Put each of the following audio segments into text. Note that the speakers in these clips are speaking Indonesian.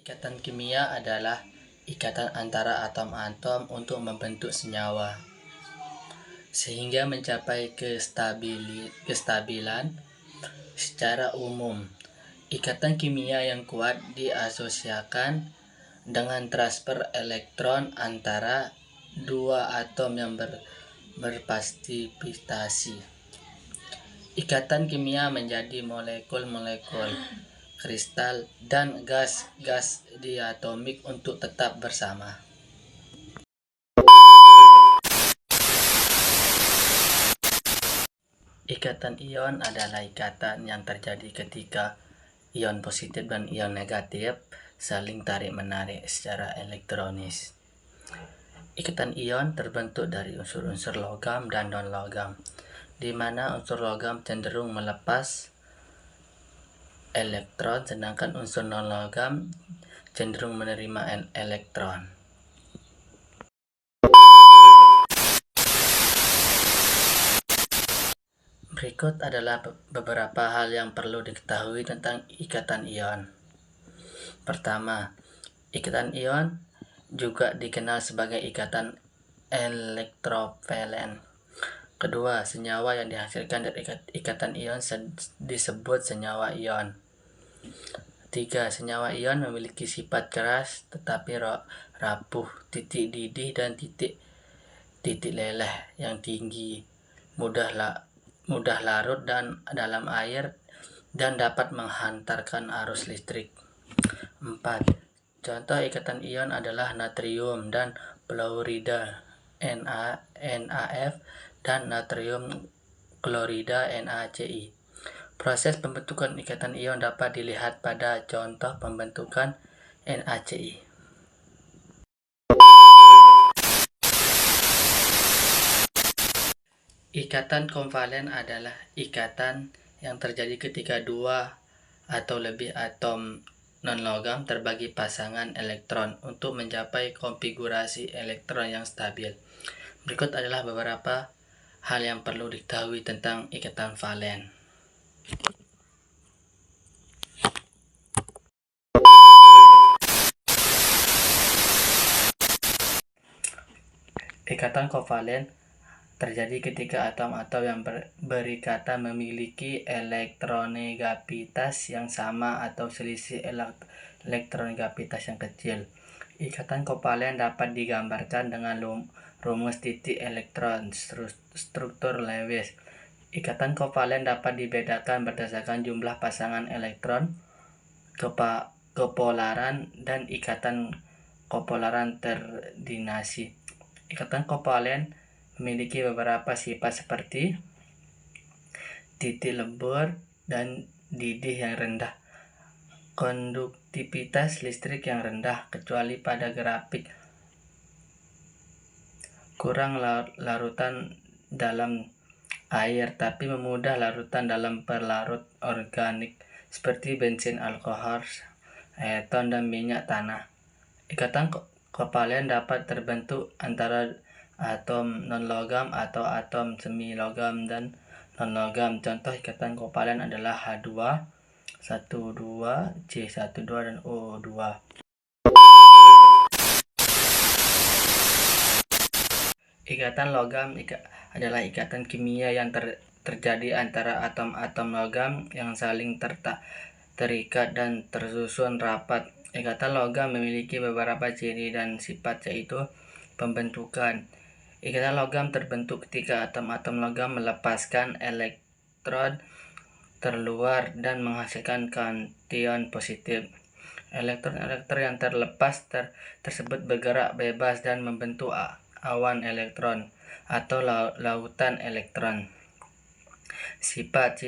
Ikatan kimia adalah ikatan antara atom-atom untuk membentuk senyawa, sehingga mencapai kestabilan. Secara umum, ikatan kimia yang kuat diasosiasikan dengan transfer elektron antara dua atom yang berpartisipasi. Ikatan kimia menjadi molekul-molekul, kristal, dan gas-gas diatomik untuk tetap bersama. Ikatan ion adalah ikatan yang terjadi ketika ion positif dan ion negatif saling tarik-menarik secara elektronis. Ikatan ion terbentuk dari unsur-unsur logam dan non-logam, di mana unsur logam cenderung melepas elektron, sedangkan unsur non-logam cenderung menerima elektron. Berikut adalah beberapa hal yang perlu diketahui tentang ikatan ion. Pertama, ikatan ion juga dikenal sebagai ikatan elektrovalen. Kedua, senyawa yang dihasilkan dari ikatan ion disebut senyawa ion. Tiga, senyawa ion memiliki sifat keras tetapi rapuh, titik didih dan titik leleh yang tinggi, mudah larut dan dalam air dan dapat menghantarkan arus listrik. 4. Contoh ikatan ion adalah natrium dan fluorida NaF dan natrium klorida NaCl. Proses pembentukan ikatan ion dapat dilihat pada contoh pembentukan NaCl. Ikatan konvalen adalah ikatan yang terjadi ketika dua atau lebih atom non-logam terbagi pasangan elektron untuk mencapai konfigurasi elektron yang stabil. Berikut adalah beberapa hal yang perlu diketahui tentang ikatan valen. Ikatan kovalen terjadi ketika atom-atom yang berikatan memiliki elektronegativitas yang sama atau selisih elektronegativitas yang kecil. Ikatan kovalen dapat digambarkan dengan rumus titik elektron struktur Lewis. Ikatan kovalen dapat dibedakan berdasarkan jumlah pasangan elektron, kepolaran, dan ikatan kopolaran terdinasi. Ikatan kovalen memiliki beberapa sifat seperti titik lebur dan didih yang rendah, konduktivitas listrik yang rendah kecuali pada grafik, kurang larutan dalam air tapi memudah larutan dalam pelarut organik seperti bensin, alkohol, aeton, dan minyak tanah. Ikatan kovalen dapat terbentuk antara atom non-logam atau atom semi-logam dan non-logam. Contoh ikatan kovalen adalah H2, 12, C12, dan O2. Ikatan logam adalah ikatan kimia yang terjadi antara atom-atom logam yang saling terikat dan tersusun rapat. Ikatan logam memiliki beberapa ciri dan sifat, yaitu pembentukan. Ikatan logam terbentuk ketika atom-atom logam melepaskan elektron terluar dan menghasilkan kation positif. Elektron-elektron yang terlepas tersebut bergerak bebas dan membentuk awan elektron atau lautan elektron. Sifat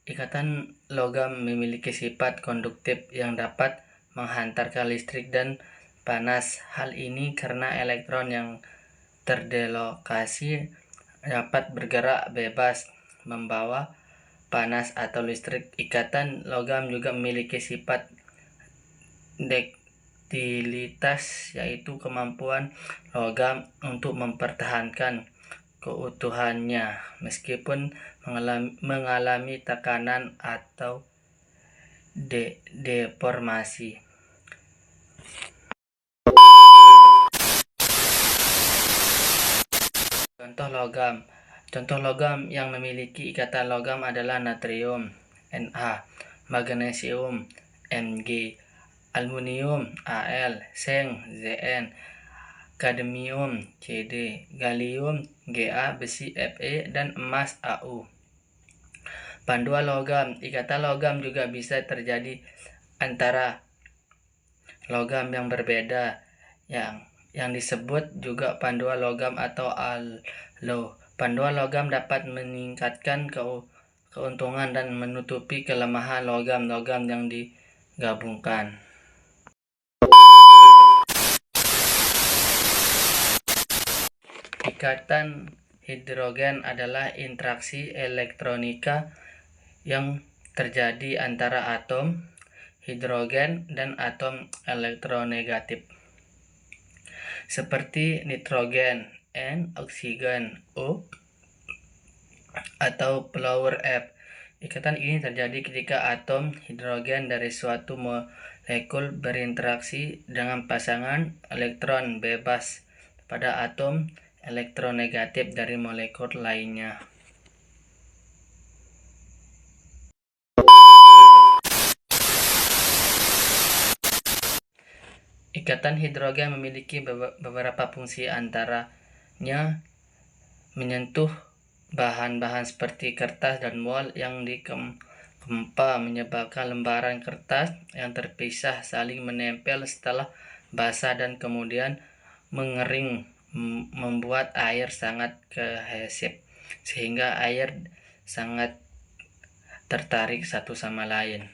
ikatan logam memiliki sifat konduktif yang dapat menghantarkan listrik dan panas. Hal ini karena elektron yang terdelokasi dapat bergerak bebas membawa panas atau listrik. Ikatan logam juga memiliki sifat duktilitas, yaitu kemampuan logam untuk mempertahankan keutuhannya meskipun mengalami tekanan atau deformasi. Contoh logam. Contoh logam yang memiliki ikatan logam adalah natrium, Na, magnesium, Mg, aluminium, Al, seng, Zn, kadmium, Cd, gallium, Ga, besi, Fe, dan emas, Au. Panduan logam. Ikatan logam juga bisa terjadi antara logam yang berbeda yang disebut juga panduan logam atau allo. Panduan logam dapat meningkatkan keuntungan dan menutupi kelemahan logam-logam yang digabungkan. Ikatan hidrogen adalah interaksi elektronika yang terjadi antara atom hidrogen dan atom elektronegatif, seperti nitrogen N, oksigen O, atau flower F. Ikatan ini terjadi ketika atom hidrogen dari suatu molekul berinteraksi dengan pasangan elektron bebas pada atom elektronegatif dari molekul lainnya. Ikatan hidrogen memiliki beberapa fungsi, antaranya menyentuh bahan-bahan seperti kertas dan wol yang dikempa, menyebabkan lembaran kertas yang terpisah saling menempel setelah basah dan kemudian mengering, membuat air sangat kohesif sehingga air sangat tertarik satu sama lain.